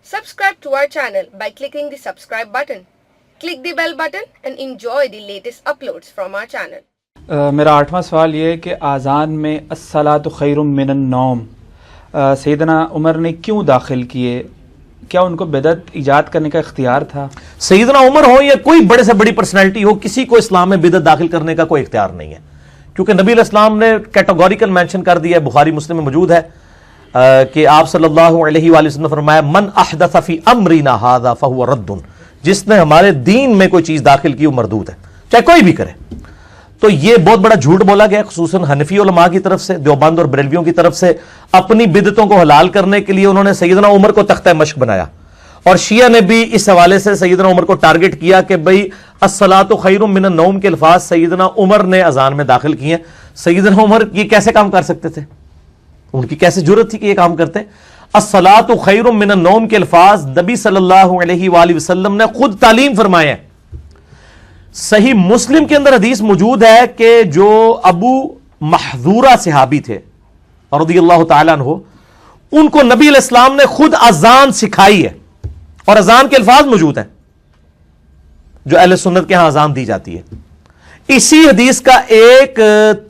Subscribe to our channel by clicking the subscribe button. Click the bell button and enjoy the latest uploads from our channel. میرا 8واں سوال یہ ہے کہ آذان میں الصلاۃ خیر من النوم سیدنا عمر نے کیوں داخل کیے؟ کیا ان کو بدعت ایجاد کرنے کا اختیار تھا؟ سیدنا عمر ہو یا کوئی بڑے سے بڑی پرسنالٹی ہو، کسی کو اسلام میں بدعت داخل کرنے کا کوئی اختیار نہیں ہے، کیونکہ نبی علیہ السلام نے کیٹیگوریکل مینشن کر دیا ہے، بخاری مسلم میں موجود ہے کہ آپ صلی اللہ علیہ وآلہ وسلم نے فرمایا من احدث فی امرنا ھذا فہو رد، جس نے ہمارے دین میں کوئی چیز داخل کی وہ مردود ہے، چاہے کوئی بھی کرے۔ تو یہ بہت بڑا جھوٹ بولا گیا خصوصاً حنفی علماء کی طرف سے، دیوبند اور بریلویوں کی طرف سے۔ اپنی بدعتوں کو حلال کرنے کے لیے انہوں نے سیدنا عمر کو تختہ مشق بنایا، اور شیعہ نے بھی اس حوالے سے سیدنا عمر کو ٹارگٹ کیا کہ بھئی الصلاۃ خیر من النوم کے الفاظ سیدنا عمر نے اذان میں داخل کیے ہیں۔ سیدنا عمر یہ کیسے کام کر سکتے تھے؟ ان کی کیسے جرت تھی کہ یہ کام کرتے؟ الصلاۃ خیر من النوم کے الفاظ نبی صلی اللہ علیہ وآلہ وسلم نے خود تعلیم فرمائے ہیں۔ صحیح مسلم کے اندر حدیث موجود ہے کہ جو ابو محذورہ صحابی تھے رضی اللہ تعالیٰ عنہ، ان کو نبی علیہ السلام نے خود اذان سکھائی ہے، اور اذان کے الفاظ موجود ہیں جو اہل سنت کے ہاں اذان دی جاتی ہے۔ اسی حدیث کا ایک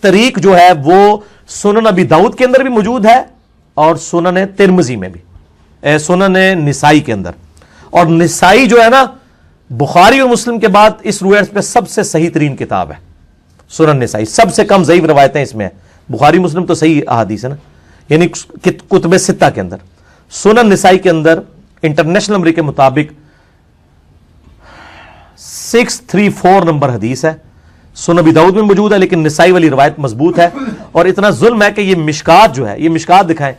طریق جو ہے وہ سنن ابی داؤد کے اندر بھی موجود ہے، اور سنن ترمذی میں بھی، سنن نسائی کے اندر۔ اور نسائی جو ہے نا، بخاری اور مسلم کے بعد اس روایت پہ سب سے صحیح ترین کتاب ہے سنن نسائی، سب سے کم ضعیف روایتیں اس میں ہیں۔ بخاری مسلم تو صحیح احادیث ہے نا، یعنی کتب ستہ کے اندر۔ سنن نسائی کے اندر انٹرنیشنل نمبر کے مطابق 634 نمبر حدیث ہے، سنن ابی داؤد میں موجود ہے، لیکن نسائی والی روایت مضبوط ہے۔ اور اتنا ظلم ہے کہ یہ مشکات جو ہے، یہ مشکات دکھائیں،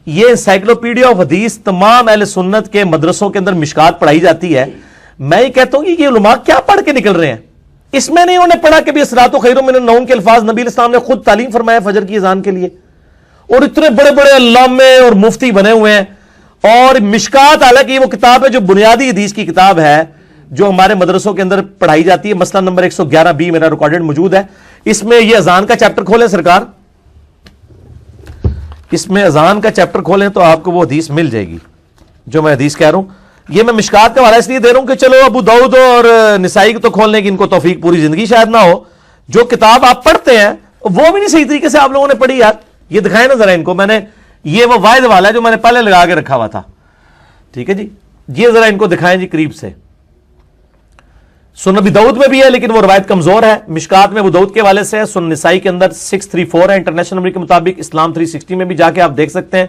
یہ انسائکلوپیڈیا آف حدیث تمام اہل سنت کے مدرسوں کے اندر مشکات پڑھائی جاتی ہے۔ میں یہ کہتا ہوں کہ یہ علماء کیا پڑھ کے نکل رہے ہیں؟ اس میں نہیں انہوں نے پڑھا کہ الصلاۃ خیر من النوم کے الفاظ نبی علیہ السلام نے خود تعلیم فرمایا فجر کی اذان کے لیے، اور اتنے بڑے بڑے علامے اور مفتی بنے ہوئے ہیں۔ اور مشکات حالانکہ یہ وہ کتاب ہے جو بنیادی حدیث کی کتاب ہے جو ہمارے مدرسوں کے اندر پڑھائی جاتی ہے، مسئلہ نمبر 111B میرا ریکارڈڈ موجود ہے۔ اس میں یہ اذان کا چیپٹر کھولیں سرکار، اس میں اذان کا چیپٹر کھولیں تو آپ کو وہ حدیث مل جائے گی جو میں حدیث کہہ رہا ہوں۔ یہ میں مشکات کا حوالہ اس لیے دے رہا ہوں کہ چلو ابو داؤد اور نسائی کو تو کھولنے کی ان کو توفیق پوری زندگی شاید نہ ہو، جو کتاب آپ پڑھتے ہیں وہ بھی نہیں صحیح طریقے سے آپ لوگوں نے پڑھی یار۔ یہ دکھائیں نا ذرا ان کو، میں نے یہ وہ واحد والا ہے جو میں نے پہلے لگا کے رکھا ہوا تھا، ٹھیک ہے جی، یہ ذرا ان کو دکھائیں جی قریب سے۔ سنن ابی داؤد میں بھی ہے لیکن وہ روایت کمزور ہے، مشکات میں ابو داؤد کے حوالے سے ہے، سنن نسائی کے اندر 634 ہے انٹرنیشنل نمبر کے مطابق، اسلام 360 میں بھی جا کے آپ دیکھ سکتے ہیں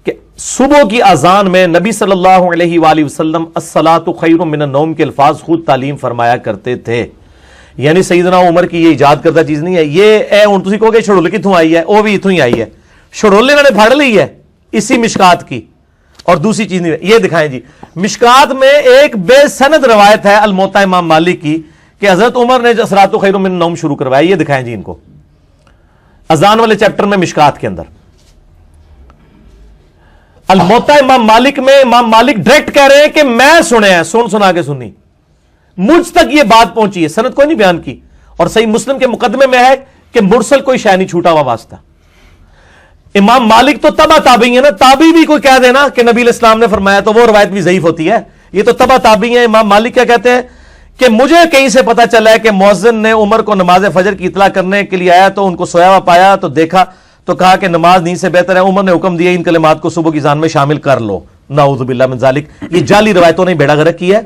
کہ صبح کی اذان میں نبی صلی اللہ علیہ وآلہ وسلم الصلاۃ خیر من النوم کے الفاظ خود تعلیم فرمایا کرتے تھے۔ یعنی سیدنا عمر کی یہ ایجاد کردہ چیز نہیں ہے۔ یہ ہن تسی کہو گے چھڑول کتھوں آئی ہے، وہ بھی اتھوں ہی آئی ہے، چھڑول انہوں نے پھڑ لی ہے اسی مشکات کی، اور دوسری چیز نہیں ہے۔ یہ دکھائیں جی، مشکات میں ایک بے سند روایت ہے الموطا امام مالک کی کہ حضرت عمر نے الصلاۃ خیر من النوم شروع کروایا۔ یہ دکھائیں جی ان کو اذان والے چیپٹر میں مشکات کے اندر، الموطا امام مالک میں امام مالک ڈائریکٹ کہہ رہے ہیں کہ میں سنے ہیں، سنا کے سنی، مجھ تک یہ بات پہنچی ہے، سند کوئی نہیں بیان کی۔ اور صحیح مسلم کے مقدمے میں ہے کہ مرسل کوئی شے نہیں چھوٹا ہوا واسطہ۔ امام مالک تو تبع تابعی ہے نا، تابعی بھی کوئی کہہ دینا کہ نبی علیہ السلام نے فرمایا تو وہ روایت بھی ضعیف ہوتی ہے، یہ تو تبع تابعی ہیں۔ امام مالک کیا کہتے ہیں کہ مجھے کہیں سے پتا چلا ہے کہ مؤذن نے عمر کو نماز فجر کی اطلاع کرنے کے لیے آیا تو ان کو سویا ہوا پایا تو دیکھا تو کہا کہ نماز نیند سے بہتر ہے، عمر نے حکم دیا ان کلمات کو صبح کی اذان میں شامل کر لو۔ نعوذ باللہ من ذالک، یہ جعلی روایتوں نے بیڑا غرق کی ہے،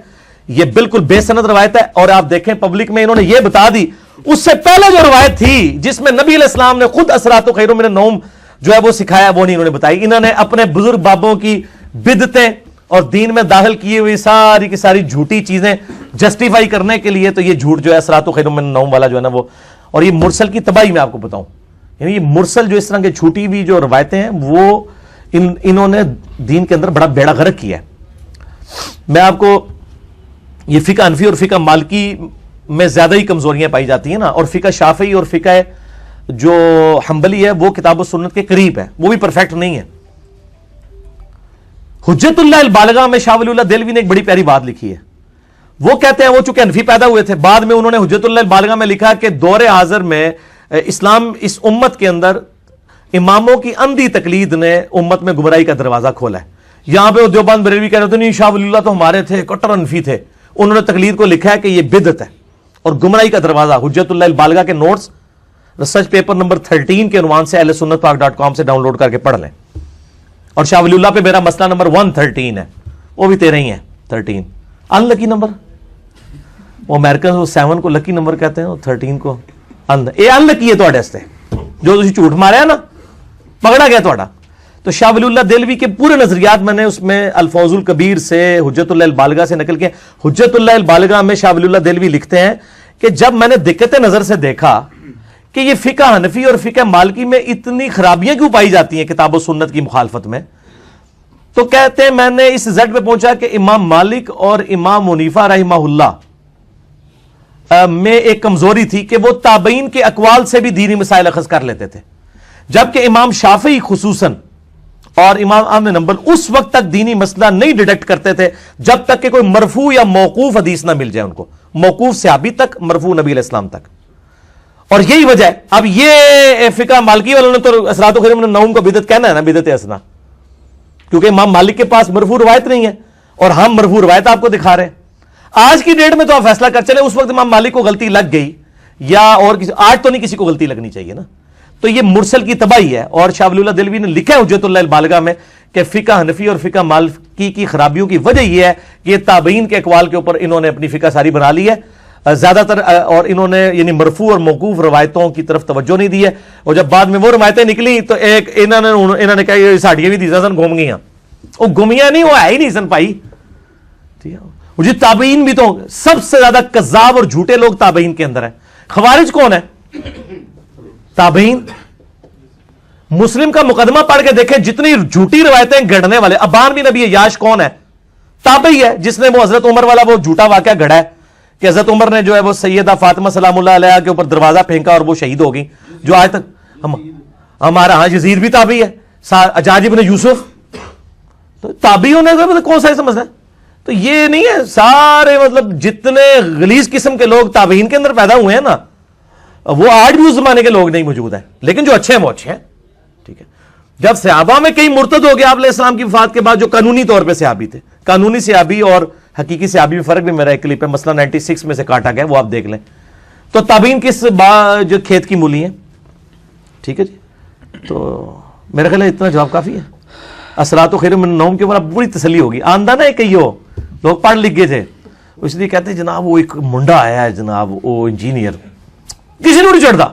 یہ بالکل بے سند روایت ہے۔ اور آپ دیکھیں پبلک میں انہوں نے یہ بتا دی، اس سے پہلے جو روایت تھی جس میں نبی علیہ السلام نے خود الصلاۃ خیر من النوم جو ہے وہ سکھایا، وہ نہیں انہوں نے بتائی۔ انہوں نے اپنے بزرگ بابوں کی بدعتیں اور دین میں داخل کی ہوئی ساری کی ساری جھوٹی چیزیں جسٹیفائی کرنے کے لیے تو یہ جھوٹ جو ہے الصلاۃ خیر من النوم والا جو ہے نا وہ، اور یہ مرسل کی تباہی میں آپ کو بتاؤں، یعنی یہ مرسل جو اس طرح کے چھوٹی ہوئی جو روایتیں ہیں وہ انہوں نے دین کے اندر بڑا بیڑا غرق کیا ہے۔ میں آپ کو یہ فقہ حنفی اور فقہ مالکی میں زیادہ ہی کمزوریاں پائی جاتی ہیں نا، اور فقہ شافعی اور فقہ جو حنبلی ہے وہ کتاب و سنت کے قریب ہے، وہ بھی پرفیکٹ نہیں ہے۔ حجت اللہ البالغہ میں شاہ ولی اللہ دہلوی نے ایک بڑی پیاری بات لکھی ہے، وہ کہتے ہیں وہ چونکہ حنفی پیدا ہوئے تھے، بعد میں انہوں نے حجت اللہ البالغہ میں لکھا کہ دور حاضر میں اسلام اس امت کے اندر اماموں کی اندھی تقلید نے امت میں گمراہی کا دروازہ کھولا ہے۔ یہاں پہ وہ دیوبند بریلوی کہہ رہے تھے نہیں شاہ ولی اللہ تو ہمارے تھے، کٹر انفی تھے. انہوں نے تقلید کو لکھا ہے کہ یہ بدعت ہے اور گمراہی کا دروازہ. حجت اللہ البالغہ کے نوٹس ریسرچ پیپر نمبر 13 کے عنوان سے ahlsunnatpak.com سے ڈاؤن لوڈ کر کے پڑھ لیں. اور شاہ ولی اللہ پہ میرا مسئلہ نمبر 113 ہے، وہ بھی تیرہ ہی ہے 13. ان لکی نمبر، وہ امریکن وہ 7 کو لکی نمبر کہتے ہیں، وہ 13 کو ان لکی ہے تھوڑے واسطے جو تسی جھوٹ مارا ہے نا، پکڑا گیا تھوڑا. تو شاہ ولی اللہ دہلوی کے پورے نظریات میں نے اس میں الفوز الکبیر سے حجت اللہ البالغہ سے نقل کیا. حجت اللہ البالغہ میں شاہ ولی اللہ دہلوی لکھتے ہیں کہ جب میں نے دقت نظر سے دیکھا کہ یہ فقہ حنفی اور فقہ مالکی میں اتنی خرابیاں کیوں پائی جاتی ہیں کتاب و سنت کی مخالفت میں، تو کہتے ہیں میں نے اس زد پہ پہنچا کہ امام مالک اور امام حنیفہ رحمہ اللہ میں ایک کمزوری تھی کہ وہ تابعین کے اقوال سے بھی دینی مسائل اخذ کر لیتے تھے، جبکہ امام شافعی خصوصاً اور امام احمد نمبل اس وقت تک دینی مسئلہ نہیں ڈیٹیکٹ کرتے تھے جب تک کہ کوئی مرفوع یا موقوف حدیث نہ مل جائے ان کو، موقوف صحابی تک، مرفوع نبی علیہ السلام تک. اور یہی وجہ ہے. اب یہ فقہ مالکی والوں نے تو اثرات و خیر من النوم کو بدعت کہنا ہے نا، بدعت حسنہ، کیونکہ امام مالک کے پاس مرفوع روایت نہیں ہے اور ہم مرفوع روایت آپ کو دکھا رہے ہیں. آج کی ڈیٹ میں تو آپ فیصلہ کر چلے اس وقت امام مالک کو غلطی لگ گئی یا اور کسی، آج تو نہیں کسی کو غلطی لگنی چاہیے نا. تو یہ مرسل کی تباہی ہے. اور شاہ ولی اللہ دہلوی نے لکھا ہے حجت اللہ البالغہ میں کہ فقہ حنفی اور فقہ مالکی کی خرابیوں کی وجہ یہ ہے کہ تابعین کے اقوال کے اوپر انہوں نے اپنی فقہ ساری بنا لی ہے زیادہ تر، اور انہوں نے یعنی مرفوع اور موقوف روایتوں کی طرف توجہ نہیں دی ہے. اور جب بعد میں وہ روایتیں نکلی تو ایک انہوں نے کہا یہ ساڑیاں بھی دیزا سن گھوم گئیاں، وہ گمیاں نہیں، وہ ہے ہی نہیں سن پائی. مجھے تابعین بھی تو سب سے زیادہ کذاب اور جھوٹے لوگ تابعین کے اندر ہیں. خوارج کون ہے؟ تابعین. مسلم کا مقدمہ پڑھ کے دیکھیں جتنی جھوٹی روایتیں گڑھنے والے. ابان بن ابی عیاش کون ہے؟ تابعی ہے جس نے وہ حضرت عمر والا وہ جھوٹا واقعہ گڑھا ہے کہ حضرت عمر نے جو ہے وہ سیدہ فاطمہ سلام اللہ علیہ کے اوپر دروازہ پھینکا اور وہ شہید ہو گئی. جو آج تک ہمارا ہاں یزید بھی تابعی ہے، حجاج ابن یوسف. تو تابعیوں نے کون سا سمجھنا ہے؟ تو یہ نہیں ہے. سارے مطلب جتنے غلیظ قسم کے لوگ تابعین کے اندر پیدا ہوئے ہیں نا، وہ آج بھی اس زمانے کے لوگ نہیں موجود ہیں، لیکن جو اچھے ہیں وہ اچھے ہیں. ٹھیک ہے. جب صحابہ میں کئی مرتد ہو گئے آپ علیہ السلام کی وفات کے بعد جو قانونی طور پہ صحابی تھے، قانونی صحابی اور حقیقی صحابی میں فرق بھی میرا ایک کلپ ہے، مسئلہ 96 میں سے کاٹا گیا، وہ آپ دیکھ لیں. تو تابعین کس جو کھیت کی مولی ہیں. ٹھیک ہے جی. تو میرا خیال ہے اتنا جواب کافی ہے. اثرات و خیر من النوم کے اوپر پوری تسلی ہوگی. آندہ نا کئی ہو لوگ پڑھ لکھ گئے تھے، اس لیے کہتے ہیں جناب وہ ایک منڈا آیا ہے جناب وہ انجینئر، کسی نے نہیں چڑھتا.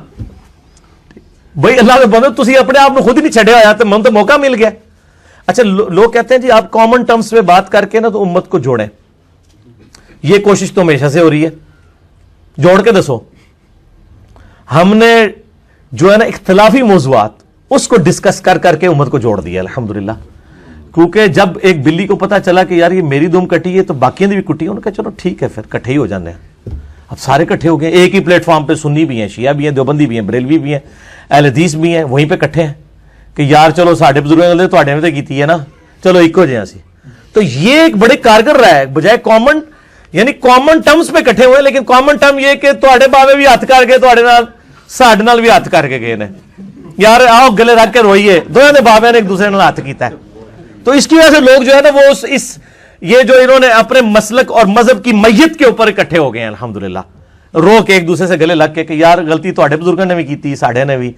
بھائی اللہ کے بندے تسی اپنے آپ میں خود ہی نہیں چھڑے ہوا، من تو موقع مل گیا. اچھا لوگ کہتے ہیں جی آپ کامن ٹرمز میں بات کر کے نا تو امت کو جوڑیں. یہ کوشش تو ہمیشہ سے ہو رہی ہے، جوڑ کے دسو. ہم نے جو ہے نا اختلافی موضوعات اس کو ڈسکس کر کر کے امت کو جوڑ دیا الحمدللہ. کیونکہ جب ایک بلی کو پتا چلا کہ یار یہ میری دم کٹی ہے تو باقیوں نے بھی کٹی ہے، انہوں نے کہا چلو ٹھیک ہے پھر کٹھے ہی ہو جانے ہیں. اب سارے کٹھے ہو گئے ایک ہی پلیٹ فارم پہ، سنی بھی ہیں، شیعہ بھی ہیں، دیوبندی بھی ہیں، بریلوی بھی ہیں، اہل حدیث بھی ہیں، وہیں پہ کٹھے ہیں کہ یار چلو ساڈے بزرگوں نے تواڈے نے تے کیتی ہے نا، چلو ایک ہو جائیں اسی. تو یہ ایک بڑے کارگر رہا ہے بجائے کامن، یعنی کامن ٹرمز پہ کٹھے ہوئے، لیکن کامن ٹرم یہ کہ تواڈے باوے بھی ہاتھ کر کے تواڈے نال ساڈے نال بھی ہاتھ کر کے گئے نے، یار آؤ گلے رکھ کے روئیے، دونوں نے باوے نے ایک دوسرے نال ہاتھ کیتا ہے. تو اس کی وجہ سے لوگ جو ہے نا وہ اس یہ جو انہوں نے اپنے مسلک اور مذہب کی میت کے اوپر اکٹھے ہو گئے ہیں الحمدللہ، رو کے ایک دوسرے سے گلے لگ کے کہ یار غلطی تواڈے بزرگوں نے بھی کیتی، ساڈے نے بھی.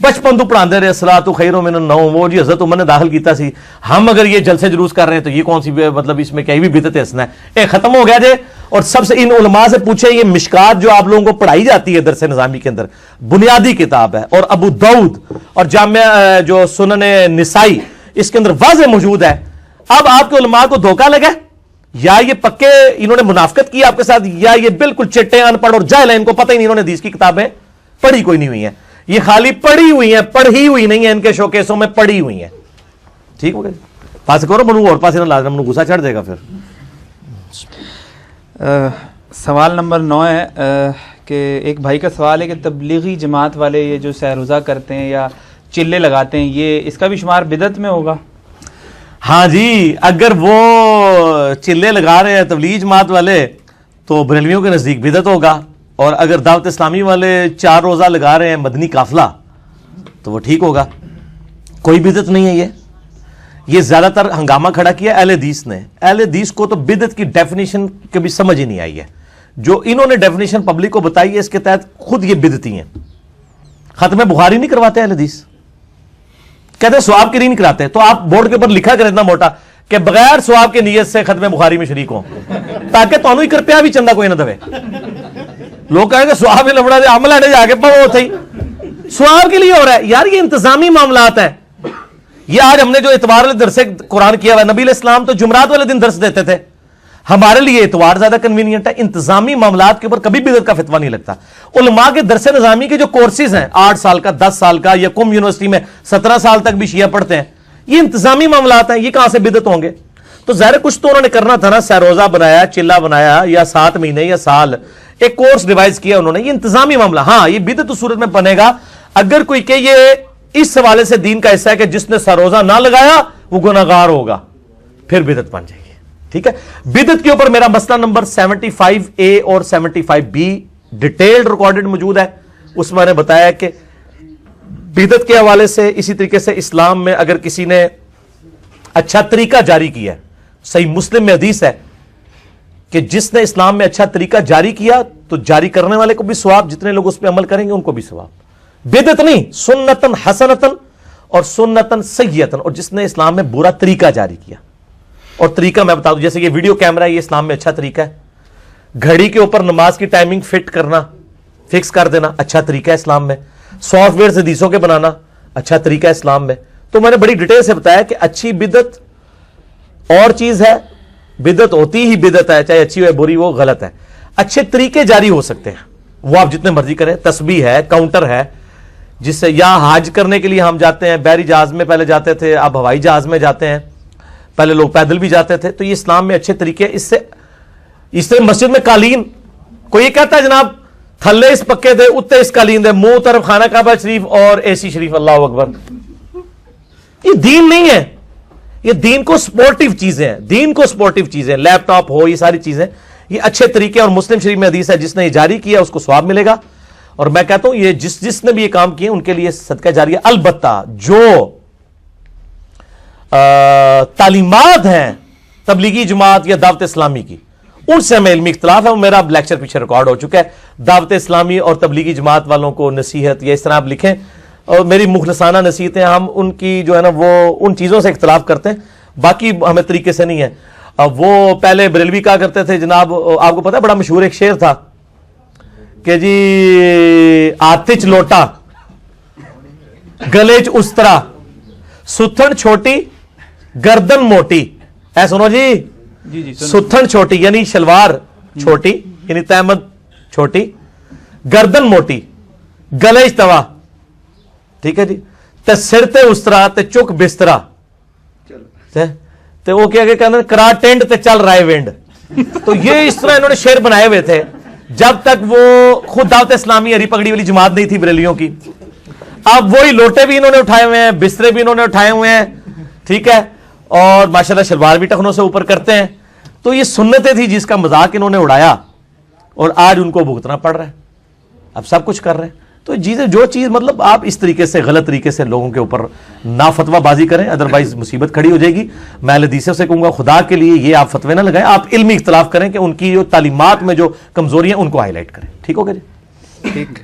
بچپن تو پڑھاندے رہے الصلاۃ خیر من النوم، وہ جی حضرت عمر نے داخل کیتا سی، ہم اگر یہ جلسے جلوس کر رہے ہیں تو یہ کون سی مطلب اس میں کیا بھی بدعت حسنہ ہے. اے ختم ہو گیا جے. اور سب سے ان علماء سے پوچھیں یہ مشکات جو آپ لوگوں کو پڑھائی جاتی ہے درس نظامی کے اندر، بنیادی کتاب ہے، اور ابو داؤد اور جامعہ جو سنن نسائی اس کے اندر واضح موجود ہے. اب آپ کے علماء کو دھوکہ لگا یا یہ پکے انہوں نے منافقت کی آپ کے ساتھ، یا یہ بالکل چٹے ان پڑھ اور جاہل ہیں، ان کو پتہ ہی نہیں، انہوں نے حدیث کی کتابیں پڑھی کوئی نہیں ہوئی ہیں. یہ خالی پڑھی ہوئی ہیں، پڑھی ہوئی نہیں ہے، ان کے شوکیسوں میں پڑھی ہوئی ہیں. ٹھیک ہو گیا. پاس کرو منو اور پاس لازم منو غصہ چڑھ جائے گا پھر. سوال نمبر 9 ہے کہ ایک بھائی کا سوال ہے کہ تبلیغی جماعت والے یہ جو سہروزہ کرتے ہیں یا چلے لگاتے ہیں، یہ اس کا بھی شمار بدعت میں ہوگا؟ ہاں جی، اگر وہ چلے لگا رہے ہیں تبلیغ جماعت والے تو بریلویوں کے نزدیک بدعت ہوگا، اور اگر دعوت اسلامی والے 4 روزہ لگا رہے ہیں مدنی قافلہ تو وہ ٹھیک ہوگا، کوئی بدعت نہیں ہے. یہ زیادہ تر ہنگامہ کھڑا کیا اہل حدیث نے. اہل حدیث کو تو بدعت کی ڈیفینیشن کبھی سمجھ ہی نہیں آئی ہے. جو انہوں نے ڈیفینیشن پبلک کو بتائی ہے اس کے تحت خود یہ بدعتی ہیں. ختم بخاری نہیں کرواتے اہل حدیث, کہتے ہیں ثواب کے لیے نہیں کراتے. تو آپ بورڈ کے اوپر لکھا کریں اتنا موٹا کہ بغیر ثواب کے نیت سے ختم بخاری میں شریک ہوں, تاکہ تانوں ہی کرپیا بھی چندہ کوئی نہ دے. لوگ کہیں کہ ثواب لبڑا دے عمل ہے جا کے پڑھو تھے ثواب کے لیے ہو رہا ہے. یار یہ انتظامی معاملات ہیں. یہ آج ہم نے جو اتوار والے درس قرآن کیا ہوا ہے, نبی علیہ السلام تو جمعرات والے دن درس دیتے تھے, ہمارے لیے اتوار زیادہ کنوینئنٹ ہے. انتظامی معاملات کے اوپر کبھی بدعت کا فتویٰ نہیں لگتا. علماء کے درس نظامی کے جو کورسز ہیں 8 سال کا 10 سال کا, یا قم یونیورسٹی میں 17 سال تک بھی شیعہ پڑھتے ہیں, یہ انتظامی معاملات ہیں. یہ کہاں سے بدعت ہوں گے؟ تو ظاہر کچھ تو انہوں نے کرنا تھا نا. سہروزہ بنایا, چلہ بنایا, یا 7 مہینے یا سال ایک کورس ڈیوائز کیا انہوں نے. یہ انتظامی معاملہ. ہاں یہ بدعت اس صورت میں بنے گا اگر کوئی کہ یہ اس حوالے سے دین کا حصہ ہے کہ جس نے سہروزہ نہ لگایا وہ گناہگار ہوگا, پھر بدعت بن جائے گی. ٹھیک ہے, بدعت کے اوپر میرا مسئلہ نمبر 75A اور 75B ڈیٹیلڈ ریکارڈڈ موجود ہے. اس میں نے بتایا کہ بدعت کے حوالے سے اسی طریقے سے اسلام میں اگر کسی نے اچھا طریقہ جاری کیا ہے, صحیح مسلم میں حدیث ہے کہ جس نے اسلام میں اچھا طریقہ جاری کیا تو جاری کرنے والے کو بھی ثواب, جتنے لوگ اس پہ عمل کریں گے ان کو بھی ثواب. بدعت نہیں, سنتن حسنتن اور سنتن سیئتن. اور جس نے اسلام میں برا طریقہ جاری کیا, اور طریقہ میں بتا دوں جیسے یہ ویڈیو کیمرہ, یہ اسلام میں اچھا طریقہ ہے. گھڑی کے اوپر نماز کی ٹائمنگ فٹ کرنا, فکس کر دینا, اچھا طریقہ ہے اسلام میں. سافٹ ویئر حدیثوں کے بنانا, اچھا طریقہ ہے اسلام میں. تو میں نے بڑی ڈیٹیل سے بتایا کہ اچھی بدعت اور چیز ہے, بدعت ہوتی ہی بدعت ہے, چاہے اچھی ہو بری وہ غلط ہے. اچھے طریقے جاری ہو سکتے ہیں, وہ آپ جتنے مرضی کریں. تسبیح ہے, کاؤنٹر ہے, جس سے یا حج کرنے کے لیے ہم جاتے ہیں, بحری جہاز میں پہلے جاتے تھے, اب ہوائی جہاز میں جاتے ہیں, پہلے لوگ پیدل بھی جاتے تھے. تو یہ اسلام میں اچھے طریقے. اس سے مسجد میں قالین, کوئی یہ کہتا ہے جناب تھلے اس پکے دے اتے اس قالین دے, منہ طرف خانہ کعبہ شریف اور AC شریف, اللہ اکبر. یہ دین نہیں ہے, یہ دین کو سپورٹیو چیزیں ہیں, دین کو سپورٹیو چیزیں, لیپ ٹاپ ہو, یہ ساری چیزیں یہ اچھے طریقے. اور مسلم شریف میں حدیث ہے جس نے یہ جاری کیا اس کو ثواب ملے گا. اور میں کہتا ہوں یہ جس نے بھی یہ کام کیے ان کے لیے صدقہ جاریہ. البتہ جو تعلیمات ہیں تبلیغی جماعت یا دعوت اسلامی کی, ان سے ہمیں علمی اختلاف ہے. وہ میرا لیکچر پیچھے ریکارڈ ہو چکا ہے. دعوت اسلامی اور تبلیغی جماعت والوں کو نصیحت یا اس طرح آپ لکھیں, اور میری مخلصانہ نصیحتیں, ہم ان کی جو ہے نا وہ ان چیزوں سے اختلاف کرتے ہیں, باقی ہمیں طریقے سے نہیں ہے. وہ پہلے بریلوی کہا کرتے تھے جناب, آپ کو پتا ہے بڑا مشہور ایک شعر تھا کہ جی آتچ لوٹا گلے چ استرا ستھن چھوٹی گردن موٹی. اے سنو جی, ستھن چھوٹی یعنی شلوار چھوٹی یعنی تہمت چھوٹی, گردن موٹی, گلے چ توا, ٹھیک ہے جی, تے سر تے استرا تے چک بسترا, تے وہ کیا کہتے ہیں کرا ٹینڈ تے چل رائے وینڈ. تو یہ اس طرح انہوں نے شعر بنائے ہوئے تھے جب تک وہ خود دعوت اسلامی ہری پگڑی والی جماعت نہیں تھی بریلیوں کی. اب وہی لوٹے بھی انہوں نے اٹھائے ہوئے ہیں, بسترے بھی انہوں نے اٹھائے ہوئے ہیں, ٹھیک ہے, اور ماشاءاللہ شلوار بھی ٹخنوں سے اوپر کرتے ہیں. تو یہ سنتیں تھی جس کا مذاق انہوں نے اڑایا, اور آج ان کو بھگتنا پڑ رہا ہے. اب سب کچھ کر رہے ہیں. تو چیزیں جو چیز مطلب آپ اس طریقے سے غلط طریقے سے لوگوں کے اوپر نہ فتویٰ بازی کریں, ادروائز مصیبت کھڑی ہو جائے گی. میں حدیثوں سے کہوں گا خدا کے لیے یہ آپ فتوے نہ لگائیں, آپ علمی اختلاف کریں کہ ان کی جو تعلیمات میں جو کمزوری ہیں ان کو ہائی لائٹ کریں. ٹھیک ہو گیا جی؟ ٹھیک.